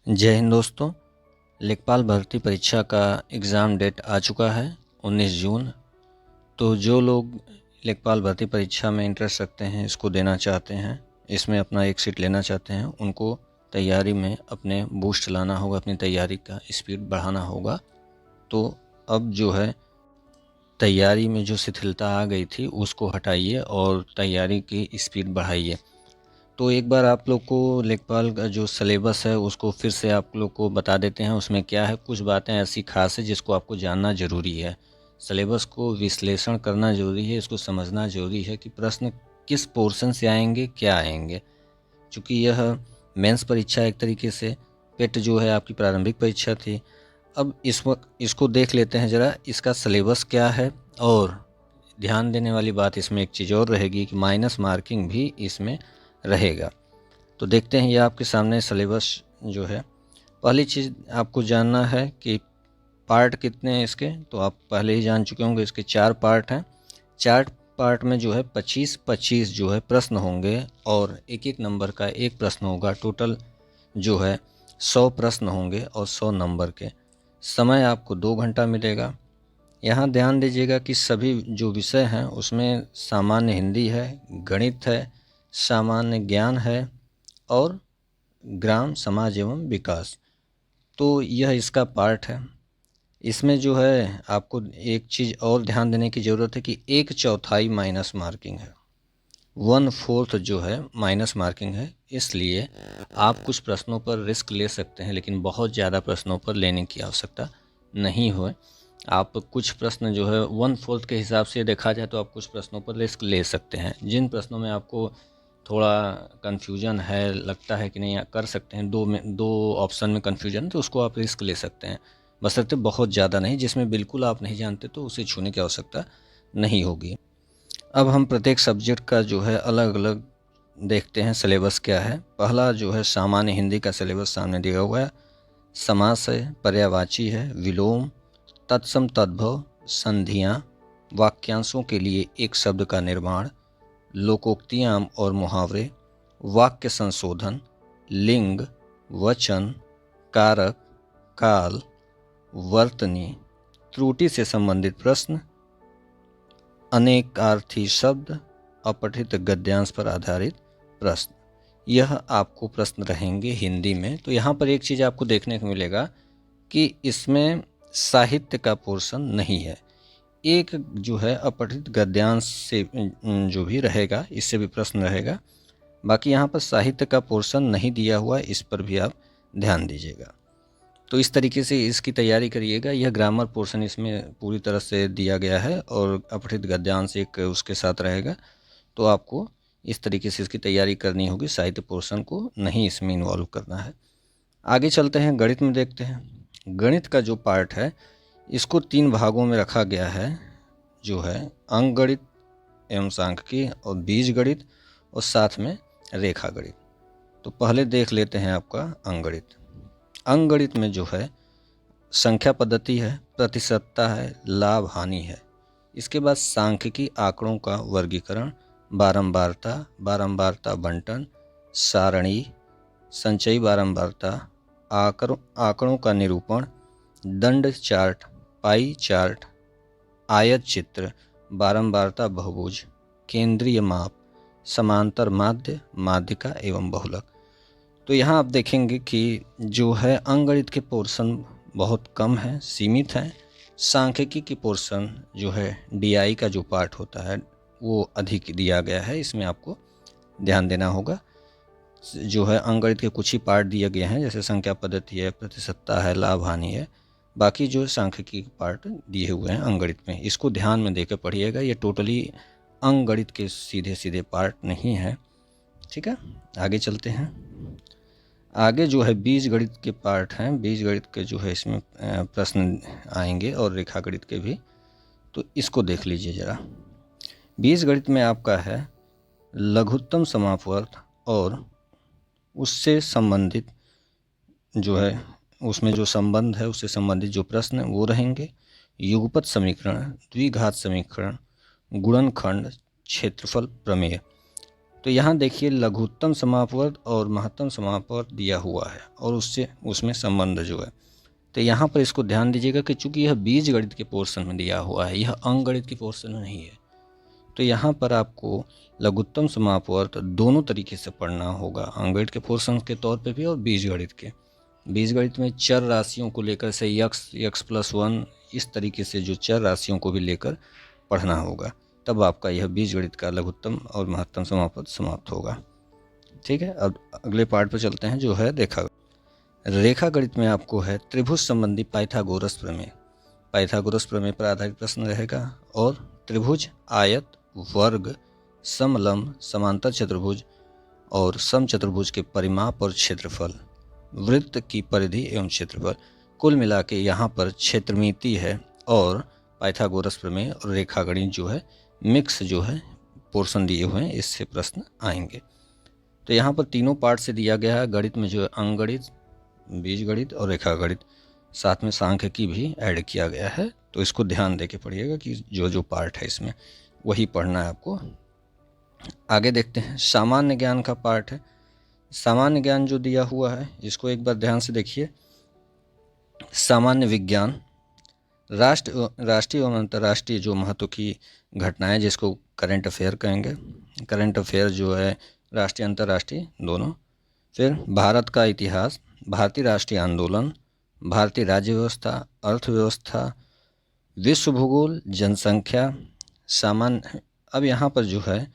जय हिंद दोस्तों। लेखपाल भर्ती परीक्षा का एग्ज़ाम डेट आ चुका है 19 जून। तो जो लोग लेखपाल भर्ती परीक्षा में इंटरेस्ट रखते हैं, इसको देना चाहते हैं, इसमें अपना एक सीट लेना चाहते हैं, उनको तैयारी में अपने बूस्ट लाना होगा, अपनी तैयारी का स्पीड बढ़ाना होगा। तो अब जो है तैयारी में जो शिथिलता आ गई थी उसको हटाइए और तैयारी की स्पीड बढ़ाइए। तो एक बार आप लोग को लेखपाल का जो सिलेबस है उसको फिर से आप लोग को बता देते हैं। उसमें क्या है, कुछ बातें ऐसी खास है जिसको आपको जानना ज़रूरी है। सिलेबस को विश्लेषण करना ज़रूरी है, इसको समझना ज़रूरी है कि प्रश्न किस पोर्शन से आएंगे, क्या आएंगे। चूँकि यह मेंस परीक्षा एक तरीके से, पेट जो है आपकी प्रारंभिक परीक्षा थी। अब इस वक्त इसको देख लेते हैं ज़रा, इसका सिलेबस क्या है। और ध्यान देने वाली बात इसमें एक चीज़ और रहेगी कि माइनस मार्किंग भी इसमें रहेगा। तो देखते हैं, ये आपके सामने सिलेबस जो है। पहली चीज़ आपको जानना है कि पार्ट कितने हैं इसके, तो आप पहले ही जान चुके होंगे। इसके 4 पार्ट हैं। 4 पार्ट में जो है 25-25 जो है प्रश्न होंगे और एक एक नंबर का एक प्रश्न होगा। टोटल जो है 100 प्रश्न होंगे और 100 नंबर के। समय आपको 2 घंटा मिलेगा। यहाँ ध्यान दीजिएगा कि सभी जो विषय हैं उसमें सामान्य हिंदी है, गणित है, सामान्य ज्ञान है और ग्राम समाज एवं विकास। तो यह इसका पार्ट है। इसमें जो है आपको एक चीज़ और ध्यान देने की ज़रूरत है कि 1/4 माइनस मार्किंग है, 1/4 जो है माइनस मार्किंग है। इसलिए आप कुछ प्रश्नों पर रिस्क ले सकते हैं, लेकिन बहुत ज़्यादा प्रश्नों पर लेने की आवश्यकता नहीं हो। आप कुछ प्रश्न जो है 1/4 के हिसाब से देखा जाए तो आप कुछ प्रश्नों पर रिस्क ले सकते हैं। जिन प्रश्नों में आपको थोड़ा कन्फ्यूजन है, लगता है कि नहीं कर सकते हैं, दो ऑप्शन में कन्फ्यूजन, तो उसको आप रिस्क ले सकते हैं, बशर्ते बहुत ज़्यादा नहीं। जिसमें बिल्कुल आप नहीं जानते तो उसे छूने की आवश्यकता नहीं होगी। अब हम प्रत्येक सब्जेक्ट का जो है अलग अलग देखते हैं सिलेबस क्या है। पहला जो है सामान्य हिंदी का सिलेबस सामने दिया हुआ है। समास है, पर्यायवाची है, विलोम, तत्सम तद्भव, संधियाँ, वाक्यांशों के लिए एक शब्द का निर्माण, लोकोक्तियाँ और मुहावरे, वाक्य संशोधन, लिंग, वचन, कारक, काल, वर्तनी, त्रुटि से संबंधित प्रश्न, अनेकार्थी शब्द, अपठित गद्यांश पर आधारित प्रश्न। यह आपको प्रश्न रहेंगे हिंदी में। तो यहाँ पर एक चीज़ आपको देखने को मिलेगा कि इसमें साहित्य का पोर्शन नहीं है। एक जो है अपठित गद्यांश से जो भी रहेगा, इससे भी प्रश्न रहेगा। बाकी यहाँ पर साहित्य का पोर्शन नहीं दिया हुआ, इस पर भी आप ध्यान दीजिएगा। तो इस तरीके से इसकी तैयारी करिएगा। यह ग्रामर पोर्शन इसमें पूरी तरह से दिया गया है और अपठित गद्यांश एक उसके साथ रहेगा। तो आपको इस तरीके से इसकी तैयारी करनी होगी, साहित्य पोर्शन को नहीं इसमें इन्वॉल्व करना है। आगे चलते हैं, गणित में देखते हैं। गणित का जो पार्ट है इसको 3 भागों में रखा गया है, जो है अंक गणित एवं सांख्यिकी और बीज गणित और साथ में रेखा गणित। तो पहले देख लेते हैं आपका अंक गणित। अंक गणित में जो है संख्या पद्धति है, प्रतिशतता है, लाभ हानि है। इसके बाद सांख्यिकी आंकड़ों का वर्गीकरण, बारंबारता बंटन, सारणी, संचयी बारंबारता, आंकड़ों का निरूपण, दंड चार्ट, पाई चार्ट, आयत चित्र, बारंबारता बहुभुज, केंद्रीय माप, समांतर माध्य, माध्यिका एवं बहुलक। तो यहाँ आप देखेंगे कि जो है अंकगणित के पोर्शन बहुत कम है, सीमित है। सांख्यिकी की पोर्शन जो है डीआई का जो पार्ट होता है वो अधिक दिया गया है, इसमें आपको ध्यान देना होगा। जो है अंकगणित के कुछ ही पार्ट दिए गए हैं, जैसे संख्या पद्धति है, प्रतिशतता है, लाभ हानि है। बाकी जो सांख्यिकी पार्ट दिए हुए हैं अंकगणित में, इसको ध्यान में देकर पढ़िएगा। ये टोटली अंकगणित के सीधे सीधे पार्ट नहीं है, ठीक है। आगे चलते हैं। आगे जो है बीज गणित के पार्ट हैं। बीज गणित के जो है इसमें प्रश्न आएंगे और रेखा गणित के भी। तो इसको देख लीजिए ज़रा। बीज गणित में आपका है लघुत्तम समापवर्ग और उससे संबंधित जो है, उसमें जो संबंध है उससे संबंधित जो प्रश्न है वो रहेंगे। युगपत समीकरण, द्विघात समीकरण, गुणनखंड, क्षेत्रफल प्रमेय। तो यहाँ देखिए लघुत्तम समापवर्त और महत्तम समापवर्त दिया हुआ है और उसमें संबंध जो है, तो यहाँ पर इसको ध्यान दीजिएगा कि चूंकि यह बीजगणित के पोर्शन में दिया हुआ है, यह अंकगणित के पोर्शन में नहीं है, तो यहाँ पर आपको लघुत्तम समापवर्त दोनों तरीके से पढ़ना होगा, अंकगणित के पोर्शन के तौर पे भी और बीजगणित के। बीजगणित में चर राशियों को लेकर से x+1 इस तरीके से जो चर राशियों को भी लेकर पढ़ना होगा, तब आपका यह बीजगणित का लघुत्तम और महत्तम समापवर्त समाप्त होगा। ठीक है, अब अगले पार्ट पर चलते हैं जो है रेखा गणित में आपको है त्रिभुज संबंधी पाइथागोरस प्रमेय। पाइथागोरस प्रमेय पर आधारित प्रश्न रहेगा और त्रिभुज, आयत, वर्ग, समलंब, समांतर चतुर्भुज और समचतुर्भुज के परिमाप और क्षेत्रफल, वृत्त की परिधि एवं क्षेत्रफल, कुल मिला के यहाँ पर क्षेत्रमिति है और पाइथागोरस प्रमेय और रेखा गणित जो है मिक्स जो है पोर्शन दिए हुए हैं, इससे प्रश्न आएंगे। तो यहाँ पर तीनों पार्ट से दिया गया है, गणित में जो है अंकगणित, बीजगणित और रेखा गणित, साथ में सांख्यिकी भी ऐड किया गया है। तो इसको ध्यान दे के पढ़िएगा कि जो जो पार्ट है इसमें वही पढ़ना है आपको। आगे देखते हैं, सामान्य ज्ञान का पार्ट है। सामान्य ज्ञान जो दिया हुआ है इसको एक बार ध्यान से देखिए। सामान्य विज्ञान, राष्ट्रीय एवं अंतर्राष्ट्रीय जो महत्व की घटनाएं जिसको करंट अफेयर कहेंगे, करंट अफेयर जो है राष्ट्रीय अंतर्राष्ट्रीय दोनों। फिर भारत का इतिहास, भारतीय राष्ट्रीय आंदोलन, भारतीय राज्य व्यवस्था, अर्थव्यवस्था, विश्व भूगोल, जनसंख्या, सामान्य। अब यहाँ पर जो है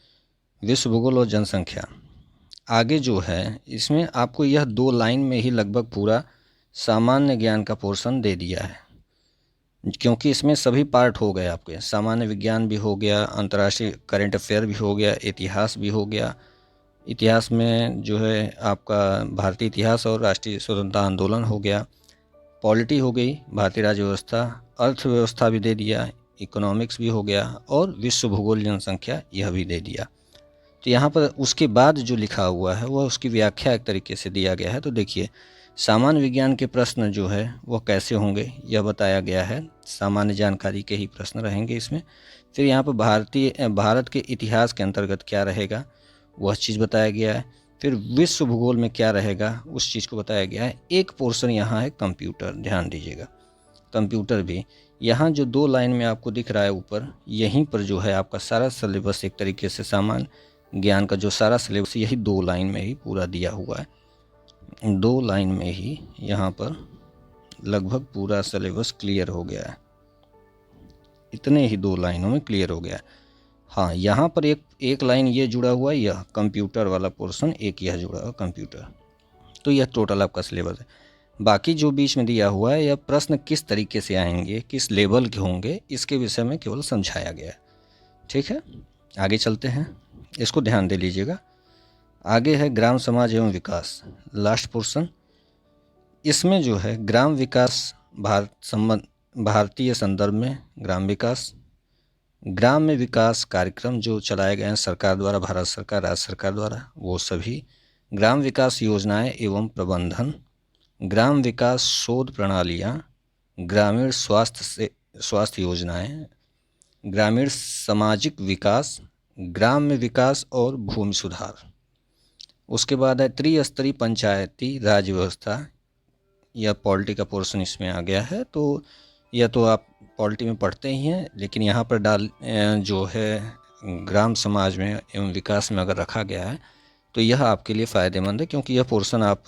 विश्व भूगोल और जनसंख्या, आगे जो है इसमें आपको यह 2 लाइन में ही लगभग पूरा सामान्य ज्ञान का पोर्शन दे दिया है, क्योंकि इसमें सभी पार्ट हो गए आपके। सामान्य विज्ञान भी हो गया, अंतर्राष्ट्रीय करंट अफेयर भी हो गया, इतिहास भी हो गया। इतिहास में जो है आपका भारतीय इतिहास और राष्ट्रीय स्वतंत्रता आंदोलन हो गया, पॉलिटी हो गई, भारतीय राज्य व्यवस्था, अर्थव्यवस्था भी दे दिया, इकोनॉमिक्स भी हो गया और विश्व भूगोल, जनसंख्या यह भी दे दिया। तो यहाँ पर उसके बाद जो लिखा हुआ है वह उसकी व्याख्या एक तरीके से दिया गया है। तो देखिए सामान्य विज्ञान के प्रश्न जो है वह कैसे होंगे यह बताया गया है, सामान्य जानकारी के ही प्रश्न रहेंगे इसमें। फिर यहाँ पर भारत के इतिहास के अंतर्गत क्या रहेगा वह चीज़ बताया गया है। फिर विश्व भूगोल में क्या रहेगा उस चीज़ को बताया गया है। एक पोर्शन यहाँ है कंप्यूटर, ध्यान दीजिएगा कंप्यूटर भी, यहाँ जो 2 लाइन में आपको दिख रहा है ऊपर, यहीं पर जो है आपका सारा सिलेबस एक तरीके से सामान्य ज्ञान का जो सारा सिलेबस यही 2 लाइन में ही पूरा दिया हुआ है। 2 लाइन में ही यहाँ पर लगभग पूरा सिलेबस क्लियर हो गया है, इतने ही 2 लाइनों में क्लियर हो गया है। हाँ, यहाँ पर एक लाइन ये जुड़ा हुआ है, यह कंप्यूटर वाला पोर्शन, एक यह जुड़ा हुआ कंप्यूटर। तो यह टोटल आपका सिलेबस है। बाकी जो बीच में दिया हुआ है यह प्रश्न किस तरीके से आएंगे, किस लेवल के होंगे, इसके विषय में केवल समझाया गया है। ठीक है, आगे चलते हैं, इसको ध्यान दे लीजिएगा। आगे है ग्राम समाज एवं विकास, लास्ट पोर्शन। इसमें जो है ग्राम विकास, भारतीय संदर्भ में ग्राम विकास, ग्राम में विकास कार्यक्रम जो चलाए गए हैं सरकार द्वारा, भारत सरकार, राज्य सरकार द्वारा, वो सभी, ग्राम विकास योजनाएं एवं प्रबंधन, ग्राम विकास शोध प्रणालियाँ, ग्रामीण स्वास्थ्य योजनाएं, ग्रामीण सामाजिक विकास, ग्राम में विकास और भूमि सुधार। उसके बाद है त्रिस्तरीय पंचायती राज व्यवस्था, यह पॉलिटी का पोर्शन इसमें आ गया है। तो यह तो आप पॉलिटी में पढ़ते ही हैं, लेकिन यहाँ पर जो है ग्राम समाज में एवं विकास में अगर रखा गया है तो यह आपके लिए फ़ायदेमंद है, क्योंकि यह पोर्शन आप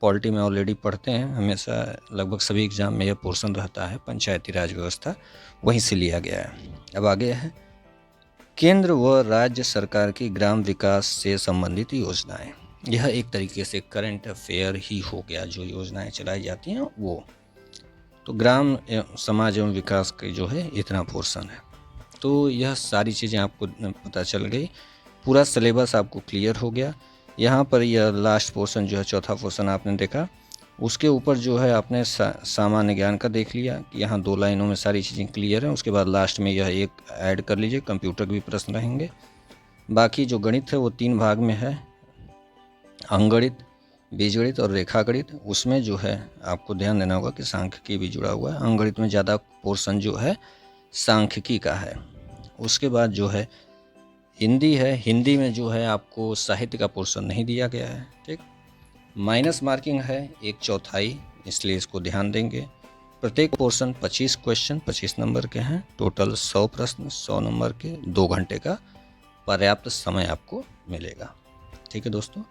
पॉलिटी में ऑलरेडी पढ़ते हैं, हमेशा लगभग सभी एग्ज़ाम में यह पोर्शन रहता है, पंचायती राज व्यवस्था वहीं से लिया गया है। अब आगे है केंद्र व राज्य सरकार की ग्राम विकास से संबंधित योजनाएं। यह एक तरीके से करंट अफेयर ही हो गया, जो योजनाएं चलाई जाती हैं वो। तो ग्राम समाज एवं विकास के जो है इतना पोर्शन है। तो यह सारी चीज़ें आपको पता चल गई, पूरा सिलेबस आपको क्लियर हो गया। यहाँ पर यह लास्ट पोर्शन जो है, चौथा पोर्शन आपने देखा, उसके ऊपर जो है आपने सामान्य ज्ञान का देख लिया कि यहाँ 2 लाइनों में सारी चीज़ें क्लियर हैं। उसके बाद लास्ट में यह एक ऐड कर लीजिए, कंप्यूटर के भी प्रश्न रहेंगे। बाकी जो गणित है वो 3 भाग में है, अंकगणित, बीजगणित और रेखा गणित। उसमें जो है आपको ध्यान देना होगा कि सांख्यिकी भी जुड़ा हुआ है। अंकगणित में ज़्यादा पोर्शन जो है सांख्यिकी का है। उसके बाद जो है हिंदी है, हिंदी में जो है आपको साहित्य का पोर्शन नहीं दिया गया है, ठीक। माइनस मार्किंग है 1/4, इसलिए इसको ध्यान देंगे। प्रत्येक पोर्शन 25 क्वेश्चन 25 नंबर के हैं, टोटल 100 प्रश्न 100 नंबर के, 2 घंटे का पर्याप्त समय आपको मिलेगा, ठीक है दोस्तों।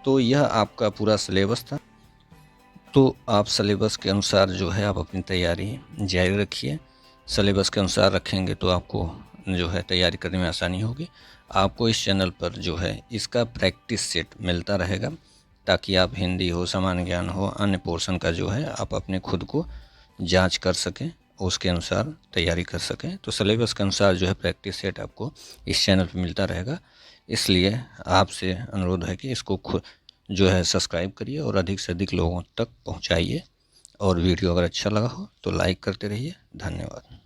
तो यह आपका पूरा सिलेबस था। तो आप सिलेबस के अनुसार जो है आप अपनी तैयारी जारी रखिए। सिलेबस के अनुसार रखेंगे तो आपको जो है तैयारी करने में आसानी होगी। आपको इस चैनल पर जो है इसका प्रैक्टिस सेट मिलता रहेगा, ताकि आप हिंदी हो, सामान्य ज्ञान हो, अन्य पोर्शन का जो है आप अपने खुद को जांच कर सकें, उसके अनुसार तैयारी कर सकें। तो सिलेबस के अनुसार जो है प्रैक्टिस सेट आपको इस चैनल पर मिलता रहेगा। इसलिए आपसे अनुरोध है कि इसको खुद जो है सब्सक्राइब करिए और अधिक से अधिक लोगों तक पहुंचाइए। और वीडियो अगर अच्छा लगा हो तो लाइक करते रहिए। धन्यवाद।